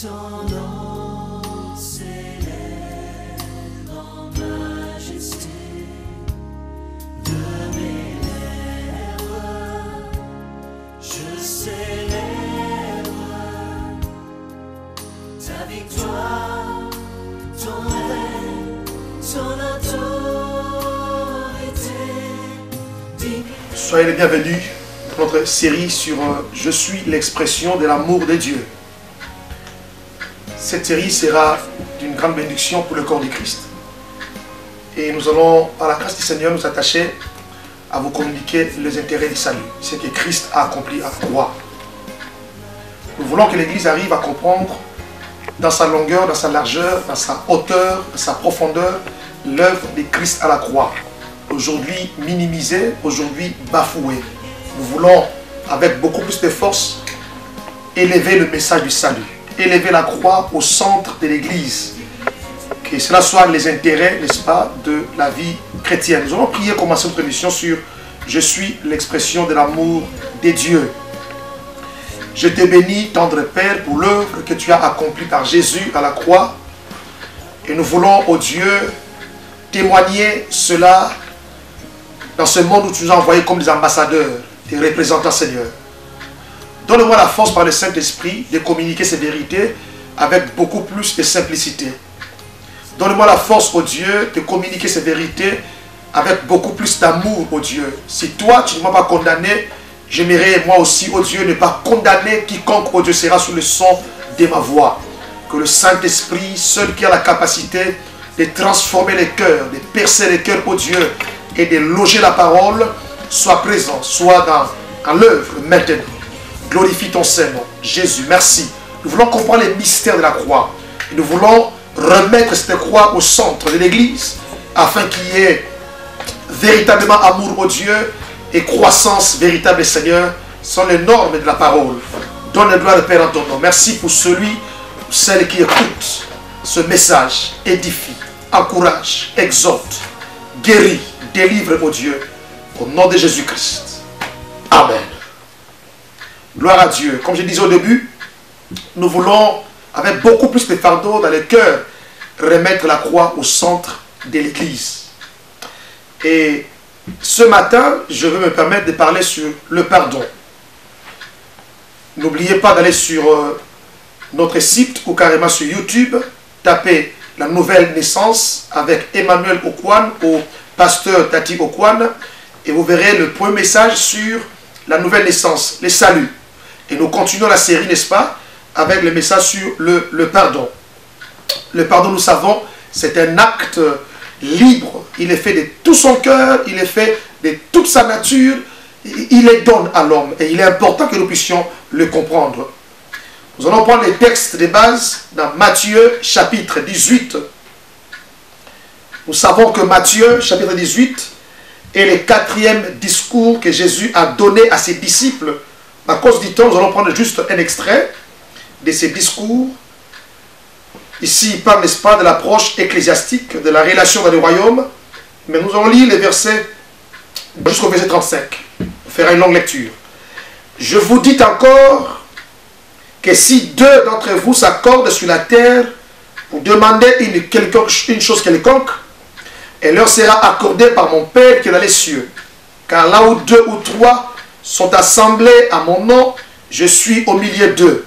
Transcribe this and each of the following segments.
Ton nom s'élève en majesté de mes lèvres, je célèbre ta victoire, ton règne, ton autorité. Soyez les bienvenus dans notre série sur Je suis l'expression de l'amour de Dieu. Cette série sera d'une grande bénédiction pour le corps du Christ. Et nous allons, à la grâce du Seigneur, nous attacher à vous communiquer les intérêts du salut, ce que Christ a accompli à la croix. Nous voulons que l'Église arrive à comprendre dans sa longueur, dans sa largeur, dans sa hauteur, dans sa profondeur, l'œuvre de Christ à la croix. Aujourd'hui minimisée, aujourd'hui bafouée. Nous voulons, avec beaucoup plus de force, élever le message du salut. Élever la croix au centre de l'Église. Que cela soit les intérêts, n'est-ce pas, de la vie chrétienne. Nous allons prier, commencer notre émission sur « Je suis l'expression de l'amour des dieux ». Je te bénis, tendre Père, pour l'œuvre que tu as accomplie par Jésus à la croix. Et nous voulons, ô Dieu, témoigner cela dans ce monde où tu nous as envoyés comme des ambassadeurs, des représentants, Seigneur. Donne-moi la force par le Saint-Esprit de communiquer ces vérités avec beaucoup plus de simplicité. Donne-moi la force, ô Dieu, de communiquer ces vérités avec beaucoup plus d'amour, ô Dieu. Si toi, tu ne m'as pas condamné, j'aimerais moi aussi, ô Dieu, ne pas condamner quiconque, ô Dieu, sera sous le son de ma voix. Que le Saint-Esprit, seul qui a la capacité de transformer les cœurs, de percer les cœurs, ô Dieu, et de loger la parole, soit présent, soit dans l'œuvre maintenant. Glorifie ton Saint-Nom. Jésus, merci. Nous voulons comprendre les mystères de la croix. Et nous voulons remettre cette croix au centre de l'Église afin qu'il y ait véritablement amour au Dieu et croissance véritable, Seigneur, sont les normes de la parole. Donne la gloire, Père, en ton nom. Merci pour celui ou celle qui écoute ce message, édifie, encourage, exhorte, guérit, délivre, au Dieu, au nom de Jésus-Christ. Amen. Gloire à Dieu. Comme je disais au début, nous voulons, avec beaucoup plus de fardeau dans le cœur, remettre la croix au centre de l'Église. Et ce matin, je vais me permettre de parler sur le pardon. N'oubliez pas d'aller sur notre site ou carrément sur YouTube, tapez la nouvelle naissance avec Emmanuel Okwan ou pasteur Tati Okwan et vous verrez le premier message sur la nouvelle naissance, le salut. Et nous continuons la série, n'est-ce pas, avec le message sur le pardon. Le pardon, nous savons, c'est un acte libre. Il est fait de tout son cœur, il est fait de toute sa nature. Il les donne à l'homme. Et il est important que nous puissions le comprendre. Nous allons prendre les textes de base dans Matthieu chapitre 18. Nous savons que Matthieu chapitre 18 est le 4e discours que Jésus a donné à ses disciples. À cause du temps, nous allons prendre juste un extrait de ces discours. Ici, il parle, n'est-ce pas, de l'approche ecclésiastique, de la relation dans le royaume. Mais nous allons lire les versets jusqu'au verset 35. On fera une longue lecture. Je vous dis encore que si 2 d'entre vous s'accordent sur la terre pour demander une chose quelconque, elle leur sera accordée par mon Père qui est dans les cieux. Car là où 2 ou 3 sont assemblés à mon nom, je suis au milieu d'eux.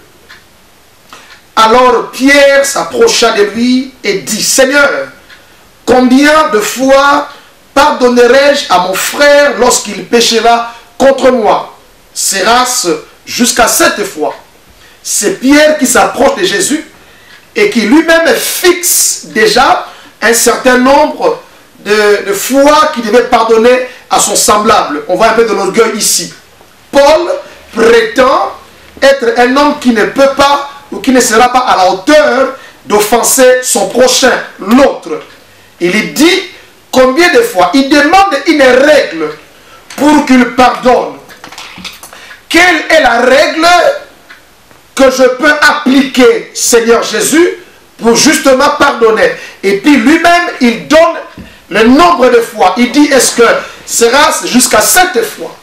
Alors Pierre s'approcha de lui et dit, Seigneur, combien de fois pardonnerai-je à mon frère lorsqu'il péchera contre moi? Sera-ce jusqu'à 7 fois? C'est Pierre qui s'approche de Jésus et qui lui-même fixe déjà un certain nombre de fois qu'il devait pardonner à son semblable. On voit un peu de l'orgueil ici. Paul prétend être un homme qui ne peut pas ou qui ne sera pas à la hauteur d'offenser son prochain, l'autre. Il dit combien de fois, il demande une règle pour qu'il pardonne. Quelle est la règle que je peux appliquer, Seigneur Jésus, pour justement pardonner? Et puis lui-même, il donne le nombre de fois. Il dit, est-ce que sera jusqu'à 7 fois?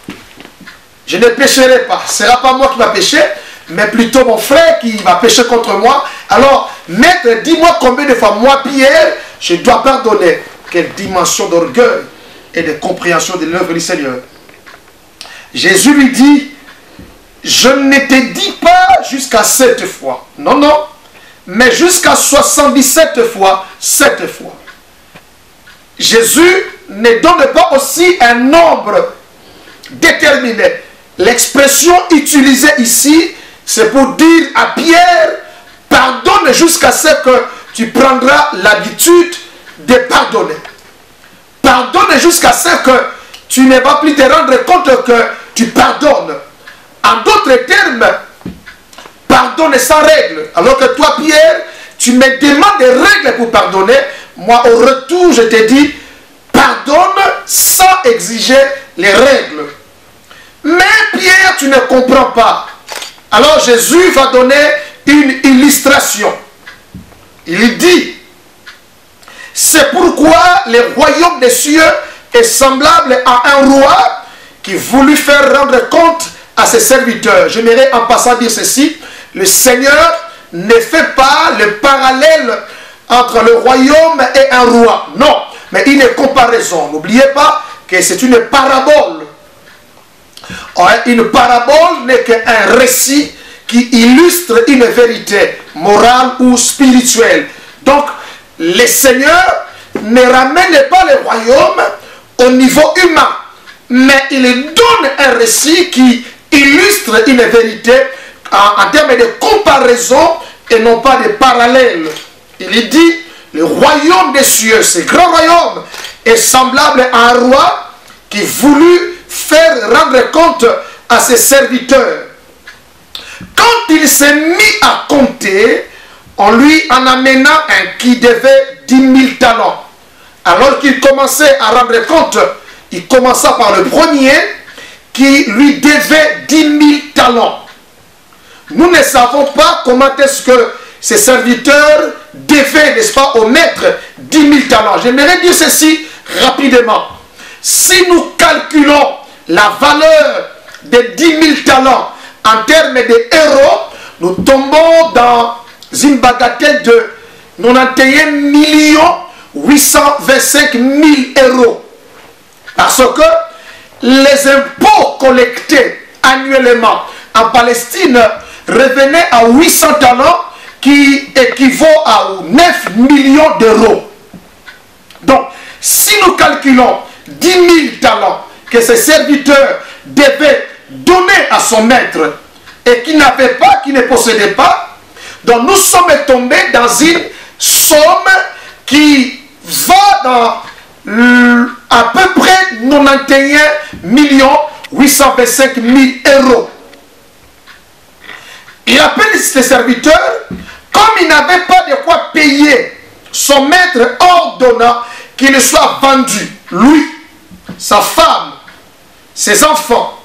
Je ne pécherai pas. Ce ne sera pas moi qui va pécher, mais plutôt mon frère qui va pécher contre moi. Alors, maître, dis-moi combien de fois, moi, Pierre, je dois pardonner. Quelle dimension d'orgueil et de compréhension de l'œuvre du Seigneur. Jésus lui dit, je ne te dis pas jusqu'à 7 fois. Non, non. Mais jusqu'à 77 fois, 7 fois. Jésus ne donne pas aussi un nombre déterminé. L'expression utilisée ici, c'est pour dire à Pierre, pardonne jusqu'à ce que tu prendras l'habitude de pardonner. Pardonne jusqu'à ce que tu ne vas plus te rendre compte que tu pardonnes. En d'autres termes, pardonne sans règle. Alors que toi, Pierre, tu me demandes des règles pour pardonner. Moi, au retour, je te dis, pardonne sans exiger les règles. Mais Pierre, tu ne comprends pas. Alors Jésus va donner une illustration. Il dit, c'est pourquoi le royaume des cieux est semblable à un roi qui voulut faire rendre compte à ses serviteurs. J'aimerais en passant dire ceci, le Seigneur ne fait pas le parallèle entre le royaume et un roi. Non, mais une comparaison. N'oubliez pas que c'est une parabole. Une parabole n'est qu'un récit qui illustre une vérité morale ou spirituelle. Donc, le Seigneur ne ramène pas le royaume au niveau humain, mais il donne un récit qui illustre une vérité en termes de comparaison et non pas de parallèle. Il dit, le royaume des cieux, ce grand royaume, est semblable à un roi qui voulut faire rendre compte à ses serviteurs. Quand il s'est mis à compter, on lui en amena un qui devait 10 000 talents. Alors qu'il commençait à rendre compte, il commença par le premier qui lui devait 10 000 talents. Nous ne savons pas comment est-ce que ces serviteurs devaient, n'est-ce pas, au maître 10 000 talents. J'aimerais dire ceci rapidement. Si nous calculons la valeur de 10 000 talents en termes d'euros, nous tombons dans une bagatelle de 91 825 000 euros. Parce que les impôts collectés annuellement en Palestine revenaient à 800 talents qui équivaut à 9 millions d'euros. Donc, si nous calculons 10 000 talents que ces serviteurs devaient donner à son maître et qui n'avait pas, qui ne possédait pas, donc nous sommes tombés dans une somme qui va dans à peu près 91 825 000 euros. Il appelle ses serviteurs, comme il n'avait pas de quoi payer, son maître ordonna qu'il soit vendu, lui, sa femme, ses enfants,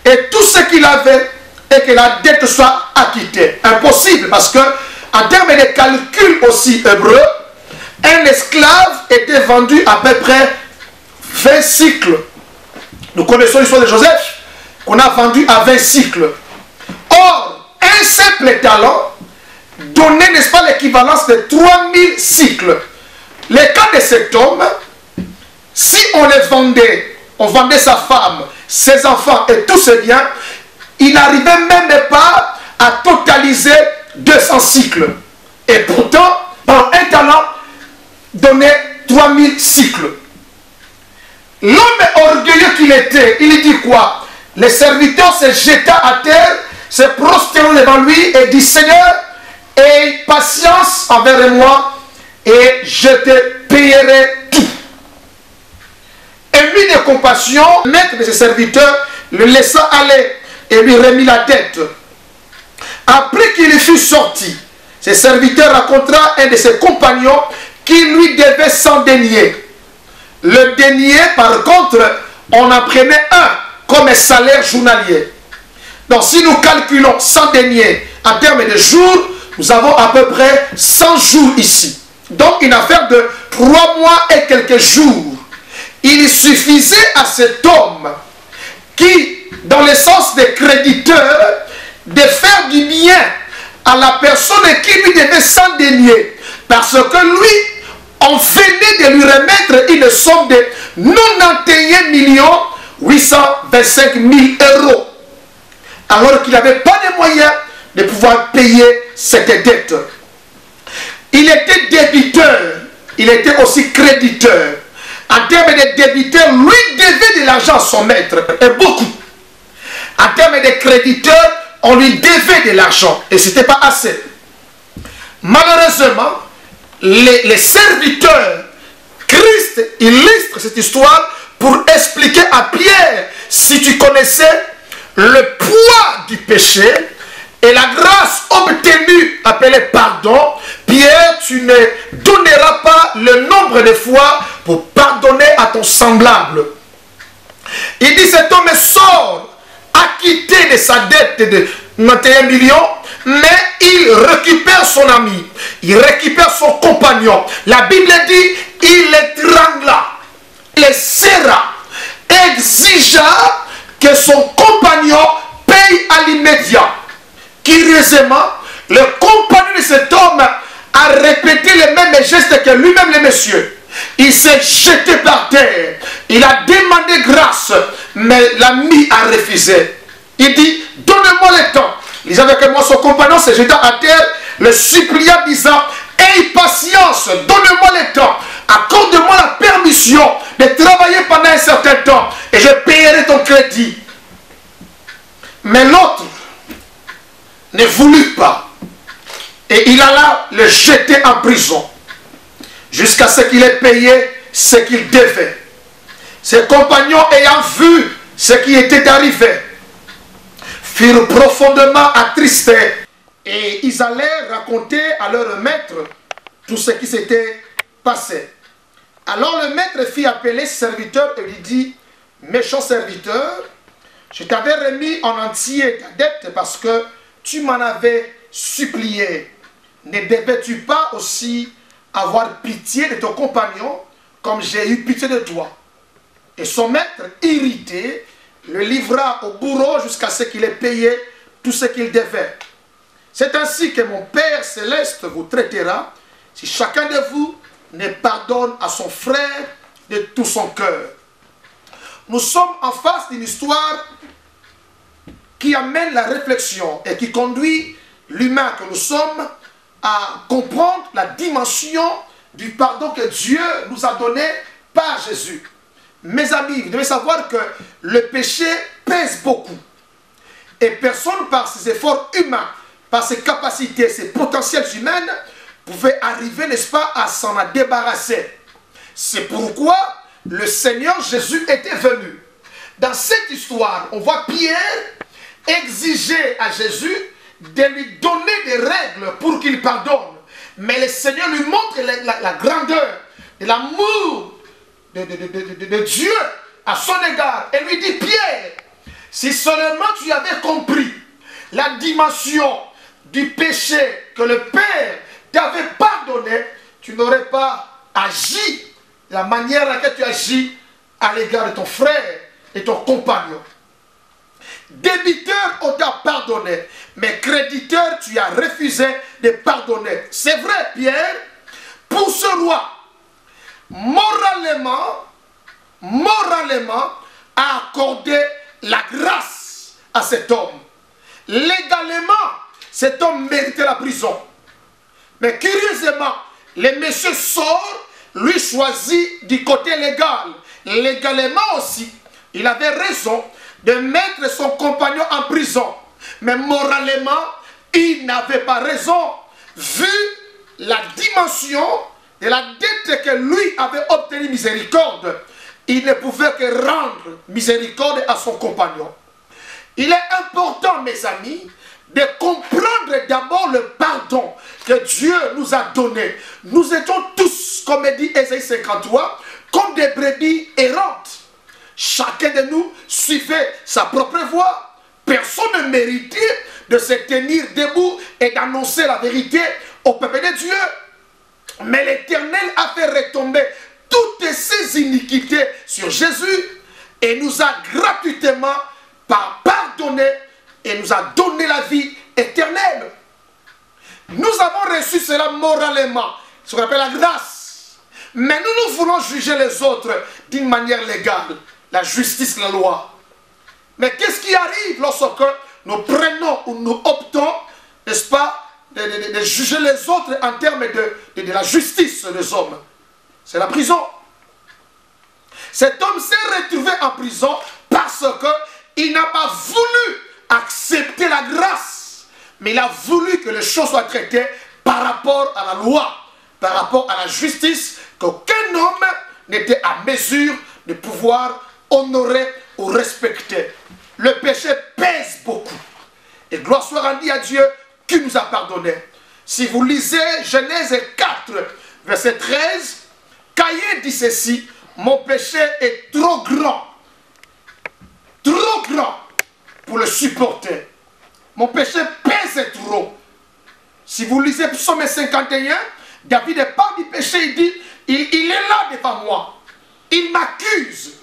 et tout ce qu'il avait, et que la dette soit acquittée. Impossible, parce que en termes de calcul aussi hébreu, un esclave était vendu à peu près 20 cycles. Nous connaissons l'histoire de Joseph, qu'on a vendu à 20 cycles. Or, un simple talent donnait, n'est-ce pas, l'équivalence de 3000 cycles. Le cas de cet homme, si on les vendait, on vendait sa femme, ses enfants et tous ses biens, il n'arrivait même pas à totaliser 200 cycles. Et pourtant, un talent donnait 3000 cycles. L'homme orgueilleux qu'il était, il dit quoi? Le serviteur se jeta à terre, se prosternant devant lui et dit, Seigneur, aie patience envers moi et je te payerai tout. Ému de compassion, le maître de ses serviteurs le laissa aller et lui remit la dette. Après qu'il fut sorti, ses serviteurs rencontra un de ses compagnons qui lui devait 100 deniers. Le denier, par contre, on en prenait un comme salaire journalier. Donc si nous calculons 100 deniers en termes de jours, nous avons à peu près 100 jours ici. Donc une affaire de 3 mois et quelques jours. Il suffisait à cet homme qui, dans le sens des créditeurs, de faire du bien à la personne qui lui devait s'en dénier. Parce que lui, on venait de lui remettre une somme de 91 825 000 euros. Alors qu'il n'avait pas les moyens de pouvoir payer cette dette. Il était débiteur, il était aussi créditeur. En termes de débiteur, lui devait de l'argent à son maître, et beaucoup. En termes de créditeur, on lui devait de l'argent, et ce n'était pas assez. Malheureusement, les serviteurs, Christ illustre cette histoire pour expliquer à Pierre, si tu connaissais le poids du péché et la grâce obtenue appelée pardon, Pierre, tu ne donneras pas le nombre de fois pour pardonner à ton semblable. Il dit, cet homme sort acquitté de sa dette de 91 millions, mais il récupère son ami, il récupère son compagnon. La Bible dit, il l'étrangla, il le serra, exigea que son compagnon paye à l'immédiat. Curieusement, le compagnon de cet homme a répété les mêmes gestes que lui-même, le monsieur. Il s'est jeté par terre, il a demandé grâce, mais l'ami a refusé. Il dit, donne-moi le temps. Il disait que moi, son compagnon se jeta à terre, le supplia disant, aie patience, donne-moi le temps, accorde-moi la permission de travailler pendant un certain temps et je payerai ton crédit. Mais l'autre ne voulut pas et il alla le jeter en prison jusqu'à ce qu'il ait payé ce qu'il devait. Ses compagnons ayant vu ce qui était arrivé furent profondément attristés et ils allèrent raconter à leur maître tout ce qui s'était passé. Alors le maître fit appeler ce serviteur et lui dit, méchant serviteur, je t'avais remis en entier ta dette parce que tu m'en avais supplié. Ne devais-tu pas aussi avoir pitié de ton compagnon comme j'ai eu pitié de toi? Et son maître, irrité, le livra au bourreau jusqu'à ce qu'il ait payé tout ce qu'il devait. C'est ainsi que mon Père céleste vous traitera si chacun de vous ne pardonne à son frère de tout son cœur. Nous sommes en face d'une histoire qui amène la réflexion et qui conduit l'humain que nous sommes à comprendre la dimension du pardon que Dieu nous a donné par Jésus. Mes amis, vous devez savoir que le péché pèse beaucoup. Et personne, par ses efforts humains, par ses capacités, ses potentiels humains, pouvait arriver, n'est-ce pas, à s'en débarrasser. C'est pourquoi le Seigneur Jésus était venu. Dans cette histoire, on voit Pierre exiger à Jésus de lui donner des règles pour qu'il pardonne. Mais le Seigneur lui montre la grandeur de l'amour de Dieu à son égard. Et lui dit, Pierre, si seulement tu avais compris la dimension du péché que le Père t'avait pardonné, tu n'aurais pas agi de la manière à laquelle tu agis à l'égard de ton frère et ton compagnon. Débiteur, on t'a pardonné, mais créditeur, tu as refusé de pardonner. C'est vrai, Pierre, pour ce roi, moralement, a accordé la grâce à cet homme. Légalement, cet homme méritait la prison. Mais curieusement, le monsieur sort, lui choisit du côté légal. Légalement aussi, il avait raison de mettre son compagnon en prison. Mais moralement, il n'avait pas raison, vu la dimension de la dette que lui avait obtenu miséricorde. Il ne pouvait que rendre miséricorde à son compagnon. Il est important, mes amis, de comprendre d'abord le pardon que Dieu nous a donné. Nous étions tous, comme dit Ésaïe 53, comme des brebis errantes. Chacun de nous suivait sa propre voie. Personne ne méritait de se tenir debout et d'annoncer la vérité au peuple de Dieu. Mais l'Éternel a fait retomber toutes ces iniquités sur Jésus et nous a gratuitement pardonné et nous a donné la vie éternelle. Nous avons reçu cela moralement, ce qu'on appelle la grâce. Mais nous voulons juger les autres d'une manière légale, la justice, la loi. Mais qu'est-ce qui arrive lorsque nous prenons ou nous optons, n'est-ce pas, de juger les autres en termes de la justice des hommes? C'est la prison. Cet homme s'est retrouvé en prison parce qu'il n'a pas voulu accepter la grâce, mais il a voulu que les choses soient traitées par rapport à la loi, par rapport à la justice, qu'aucun homme n'était à mesure de pouvoir honorer ou respecter. Le péché pèse beaucoup. Et gloire soit rendue à Dieu qui nous a pardonné. Si vous lisez Genèse 4, verset 13, Caïn dit ceci: mon péché est trop grand pour le supporter. Mon péché pèse trop. Si vous lisez Psaume 51, David n'est pas du péché, il dit, il est là devant moi. Il m'accuse.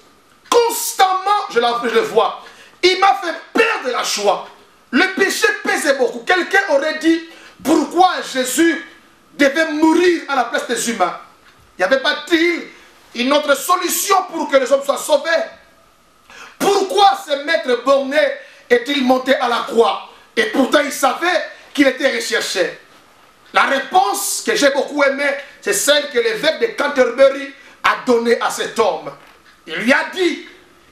Constamment, je le vois. Il m'a fait perdre la joie. Le péché pesait beaucoup. Quelqu'un aurait dit, pourquoi Jésus devait mourir à la place des humains? Il n'y avait pas-t-il une autre solution pour que les hommes soient sauvés? Pourquoi ce maître borné est-il monté à la croix? Et pourtant il savait qu'il était recherché. La réponse que j'ai beaucoup aimée, c'est celle que l'évêque de Canterbury a donnée à cet homme. Il lui a dit,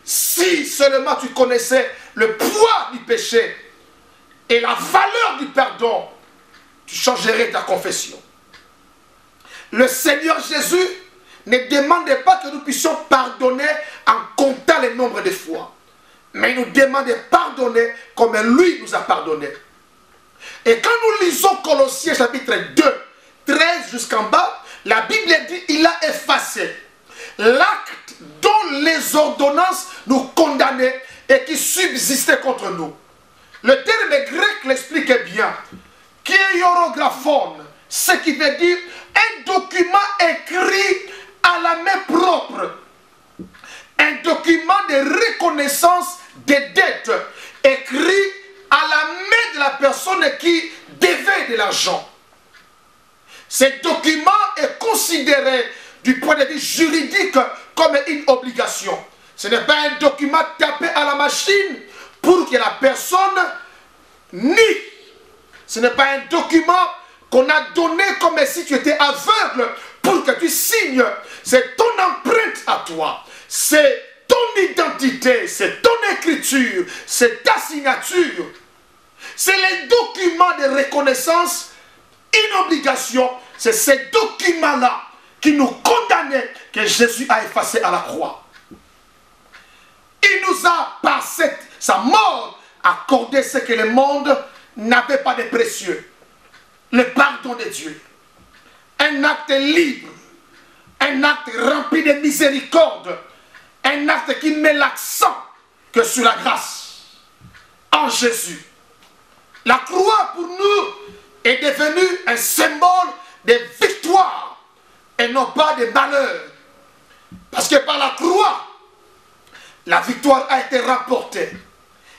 si seulement tu connaissais le poids du péché et la valeur du pardon, tu changerais ta confession. Le Seigneur Jésus ne demandait pas que nous puissions pardonner en comptant le nombre de fois, mais il nous demande de pardonner comme lui nous a pardonné. Et quand nous lisons Colossiens chapitre 2, 13 jusqu'en bas, la Bible dit il a effacé l'acte dont les ordonnances nous condamnaient et qui subsistait contre nous. Le terme grec l'explique bien. Kierographon, ce qui veut dire un document écrit à la main propre. Un document de reconnaissance des dettes écrit à la main de la personne qui devait de l'argent. Ce document est considéré du point de vue juridique comme une obligation. Ce n'est pas un document tapé à la machine pour que la personne nie. Ce n'est pas un document qu'on a donné comme si tu étais aveugle pour que tu signes. C'est ton empreinte à toi. C'est ton identité, c'est ton écriture, c'est ta signature. C'est les documents de reconnaissance, une obligation. C'est ces documents-là qui nous condamnaient, que Jésus a effacé à la croix. Il nous a, par sa mort, accordé ce que le monde n'avait pas de précieux. Le pardon de Dieu. Un acte libre. Un acte rempli de miséricorde. Un acte qui met l'accent que sur la grâce. En Jésus. La croix pour nous est devenue un symbole de victoire et non pas de malheur. Parce que par la croix, la victoire a été rapportée.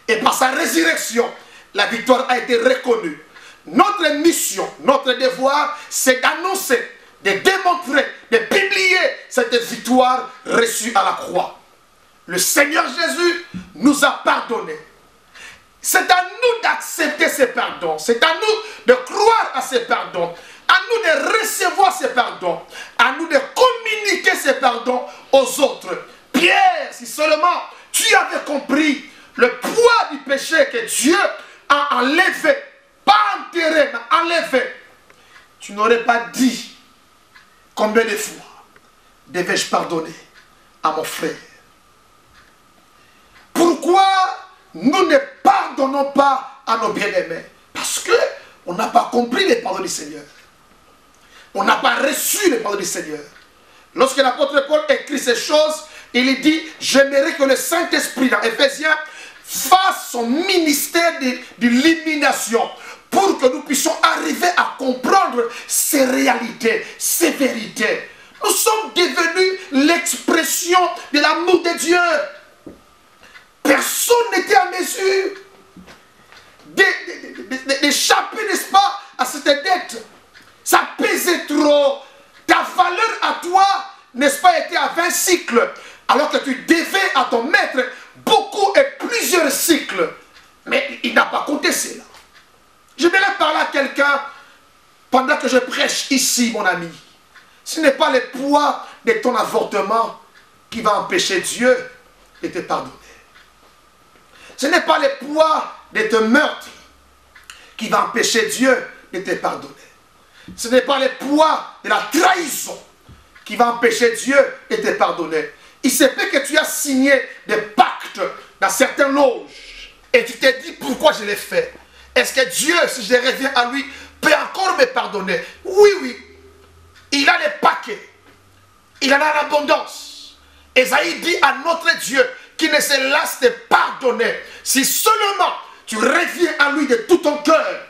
Et par sa résurrection, la victoire a été reconnue. Notre mission, notre devoir, c'est d'annoncer, de démontrer, de publier cette victoire reçue à la croix. Le Seigneur Jésus nous a pardonné. C'est à nous d'accepter ce pardon. C'est à nous de croire à ce pardon. À nous de recevoir ce pardon. À nous de communiquer ce pardon aux autres. Pierre, si seulement tu avais compris le poids du péché que Dieu a enlevé, pas enterré, mais enlevé, tu n'aurais pas dit combien de fois devais-je pardonner à mon frère. Pourquoi nous ne pardonnons pas à nos bien-aimés? Parce qu'on n'a pas compris les pardons du Seigneur. On n'a pas reçu les pardons du Seigneur. Lorsque l'apôtre Paul écrit ces choses, il dit, j'aimerais que le Saint-Esprit, dans Éphésiens, fasse son ministère d'illumination pour que nous puissions arriver à comprendre ces réalités, ces vérités. Nous sommes devenus l'expression de l'amour de Dieu. Personne n'était à mesure d'échapper, n'est-ce pas, à cette tes dettes. Ça pesait trop. Ta valeur à toi, n'est-ce pas, était à 20 cycles, alors que tu devais à ton maître beaucoup et plusieurs cycles. Mais il n'a pas compté cela. Je vais parler à quelqu'un pendant que je prêche ici, mon ami. Ce n'est pas le poids de ton avortement qui va empêcher Dieu de te pardonner. Ce n'est pas le poids de ton meurtre qui va empêcher Dieu de te pardonner. Ce n'est pas le poids de la trahison qui va empêcher Dieu de te pardonner. Il se peut que tu as signé des pactes dans certaines loges et tu t'es dit pourquoi je l'ai fait. Est-ce que Dieu, si je reviens à lui, peut encore me pardonner? Oui, oui. Il a les paquets. Il en a en abondance. Esaïe dit à notre Dieu qui ne se lasse de pardonner. Si seulement tu reviens à lui de tout ton cœur,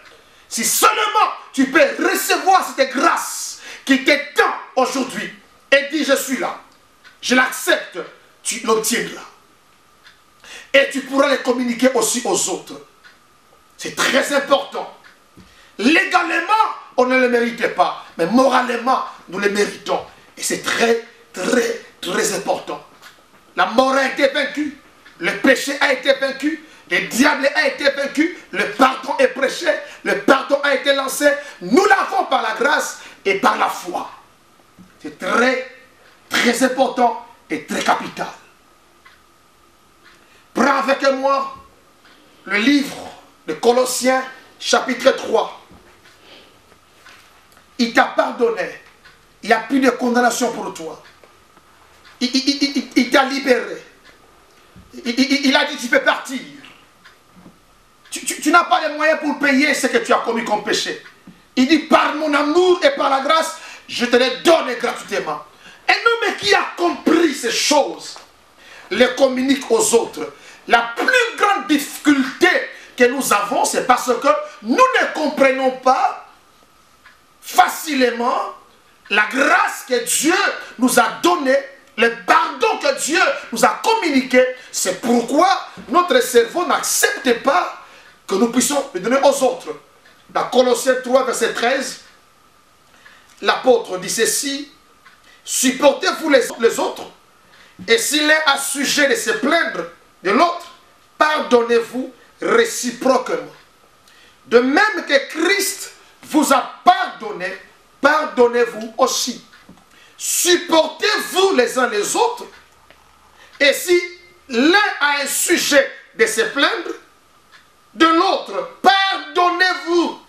si seulement tu peux recevoir cette grâce qui t'étend aujourd'hui et dit je suis là, je l'accepte, tu l'obtiendras. Et tu pourras le communiquer aussi aux autres. C'est très important. Légalement, on ne le méritait pas, mais moralement, nous le méritons. Et c'est très, très, très important. La mort a été vaincue, le péché a été vaincu, le diable a été vaincu, le pardon est prêché, le pardon a été lancé. Nous l'avons par la grâce et par la foi. C'est très, très important et très capital. Prends avec moi le livre de Colossiens, chapitre 3. Il t'a pardonné. Il n'y a plus de condamnation pour toi. Il t'a libéré. Il a dit tu peux partir. Tu n'as pas les moyens pour payer ce que tu as commis comme péché. Il dit par mon amour et par la grâce, je te les donne gratuitement. Un homme qui a compris ces choses les communique aux autres. La plus grande difficulté que nous avons, c'est parce que nous ne comprenons pas facilement la grâce que Dieu nous a donnée, le pardon que Dieu nous a communiqué. C'est pourquoi notre cerveau n'accepte pas que nous puissions le donner aux autres. Dans Colossiens 3, verset 13, l'apôtre dit ceci: supportez-vous les autres, et si l'un a sujet de se plaindre de l'autre, pardonnez-vous réciproquement. De même que Christ vous a pardonné, pardonnez-vous aussi. Supportez-vous les uns les autres, et si l'un a un sujet de se plaindre de l'autre, pardonnez-vous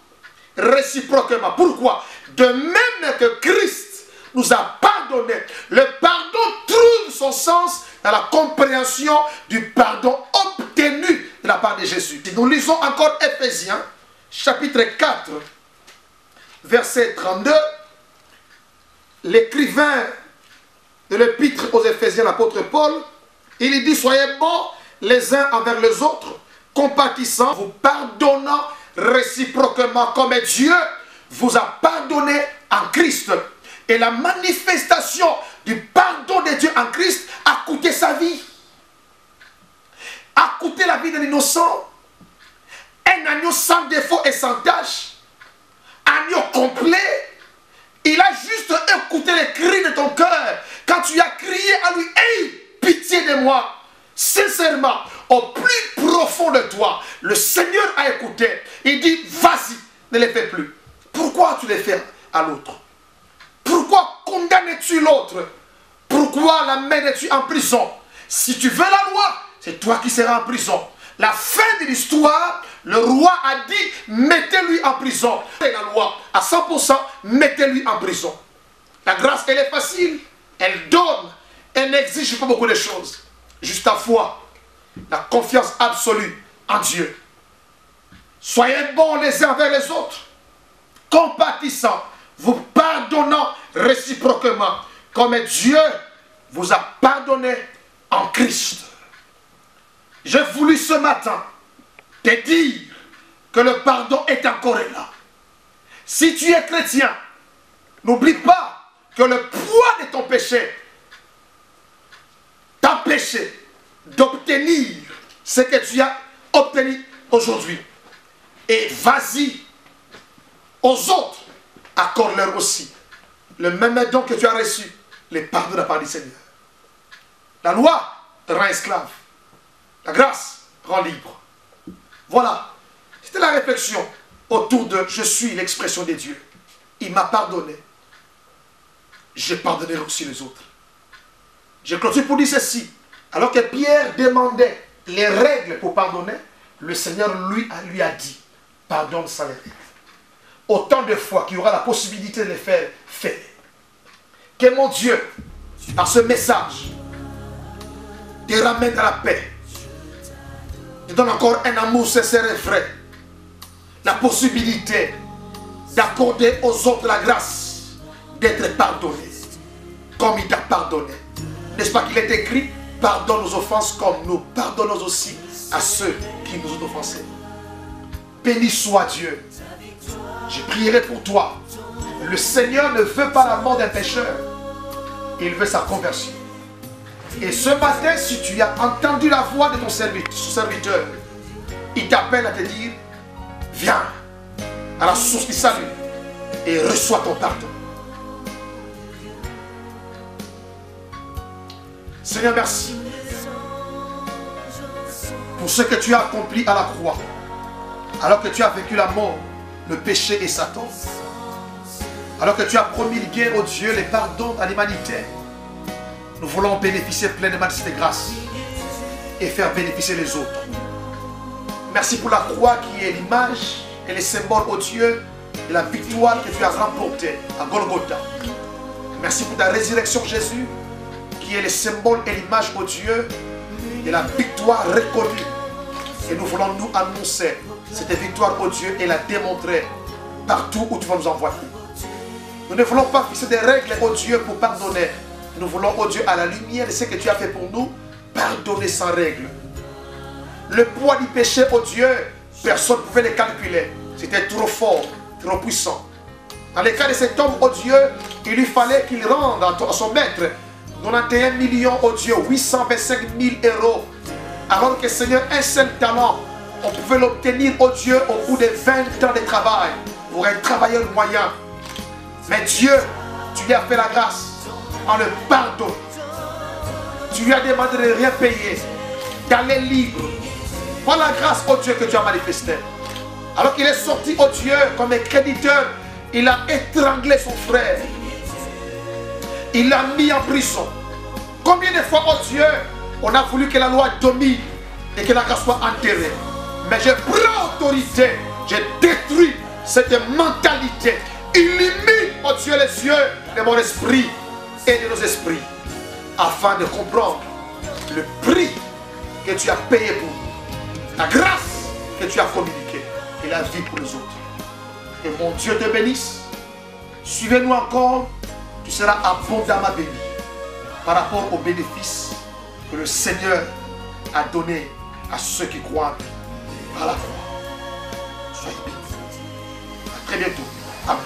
réciproquement. Pourquoi? De même que Christ nous a pardonné. Le pardon trouve son sens dans la compréhension du pardon obtenu de la part de Jésus. Nous lisons encore Éphésiens, chapitre 4, verset 32. L'écrivain de l'épître aux Éphésiens, l'apôtre Paul, il dit: soyez bons les uns envers les autres, compatissants, vous pardonnant réciproquement comme Dieu vous a pardonné en Christ. Et la manifestation du pardon de Dieu en Christ a coûté sa vie, a coûté la vie d'un innocent, un agneau sans défaut et sans tache, agneau complet. Il a juste écouté les cris de ton cœur quand tu as crié à lui: aie pitié de moi. Sincèrement, au plus profond de toi, le Seigneur a écouté. Il dit: vas-y, ne les fais plus. Pourquoi tu les fais à l'autre? Pourquoi condamnes-tu l'autre? Pourquoi l'amènes-tu en prison? Si tu veux la loi, c'est toi qui seras en prison. La fin de l'histoire, le roi a dit: mettez-lui en prison. Et la loi, à 100%, mettez-lui en prison. La grâce, elle est facile, elle donne, elle n'exige pas beaucoup de choses. Juste la foi, la confiance absolue en Dieu. Soyez bons les uns envers les autres, compatissants, vous pardonnant réciproquement, comme Dieu vous a pardonné en Christ. J'ai voulu ce matin te dire que le pardon est encore là. Si tu es chrétien, n'oublie pas que le poids de ton péché t'empêcher d'obtenir ce que tu as obtenu aujourd'hui. Et vas-y, Aux autres, accorde-leur aussi le même don que tu as reçu, les pardons de la part du Seigneur. La loi te rend esclave. La grâce rend libre. Voilà. C'était la réflexion autour de « Je suis l'expression de Dieu ». Il m'a pardonné. Je pardonnerai aussi les autres. Je clôture pour dire ceci. Alors que Pierre demandait les règles pour pardonner, le Seigneur lui a dit « Pardonne sans les règles ». Autant de fois qu'il y aura la possibilité de les faire, fais-les. Que mon Dieu, par ce message, te ramène à la paix. Te donne encore un amour sincère et vrai. La possibilité d'accorder aux autres la grâce d'être pardonné comme il t'a pardonné. N'est-ce pas qu'il est écrit, pardonne nos offenses comme nous pardonnons aussi à ceux qui nous ont offensés. Béni soit Dieu. Je prierai pour toi. Le Seigneur ne veut pas la mort d'un pécheur. Il veut sa conversion. Et ce matin, si tu as entendu la voix de ton serviteur, il t'appelle à te dire, viens à la source du salut et reçois ton pardon. Seigneur, merci pour ce que tu as accompli à la croix, alors que tu as vaincu la mort, le péché et Satan, alors que tu as promulgué, oh Dieu, les pardons à l'humanité. Nous voulons bénéficier pleinement de cette grâce et faire bénéficier les autres. Merci pour la croix qui est l'image et le symbole, oh Dieu, de la victoire que tu as remportée à Golgotha. Merci pour ta résurrection, Jésus, qui est le symbole et l'image, oh Dieu, de la victoire reconnue. Et nous voulons nous annoncer cette victoire, oh Dieu, et la démontrer partout où tu vas nous envoyer. Nous ne voulons pas fixer des règles, oh Dieu, pour pardonner. Nous voulons, oh Dieu, à la lumière de ce que tu as fait pour nous, pardonner sans règle. Le poids du péché, oh Dieu, personne ne pouvait le calculer. C'était trop fort, trop puissant. Dans le cas de cet homme, oh Dieu, il lui fallait qu'il rende à son maître 91 millions, oh Dieu, 825 000 euros. Alors que Seigneur, un seul talent, on pouvait l'obtenir, oh Dieu, au bout de 20 ans de travail pour un travailleur moyen. Mais Dieu, tu lui as fait la grâce en le pardonnant. Tu lui as demandé de rien payer, d'aller libre. Voilà la grâce, oh Dieu, que tu as manifestée. Alors qu'il est sorti, oh Dieu, comme un créditeur, il a étranglé son frère. Il l'a mis en prison. Combien de fois, oh Dieu, on a voulu que la loi domine et que la grâce soit enterrée. Mais je prends autorité, je détruis cette mentalité. Illumine, oh Dieu, les yeux de mon esprit et de nos esprits, afin de comprendre le prix que tu as payé pour nous, la grâce que tu as communiquée et la vie pour les autres. Que mon Dieu te bénisse. Suivez-nous encore, tu seras abondamment béni par rapport aux bénéfices que le Seigneur a donné à ceux qui croient par la foi. Soyez bénis. À très bientôt. Amen.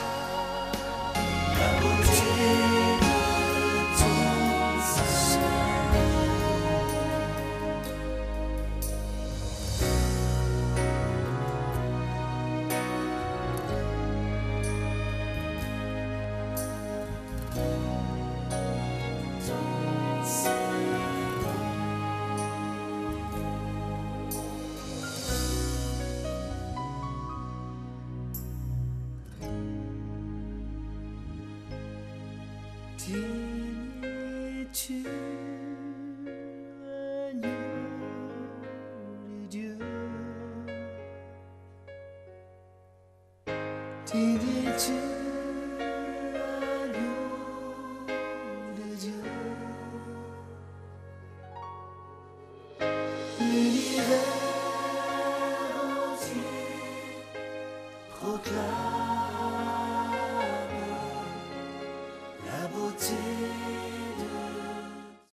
Tu agneau de Dieu, tu dis Dieu.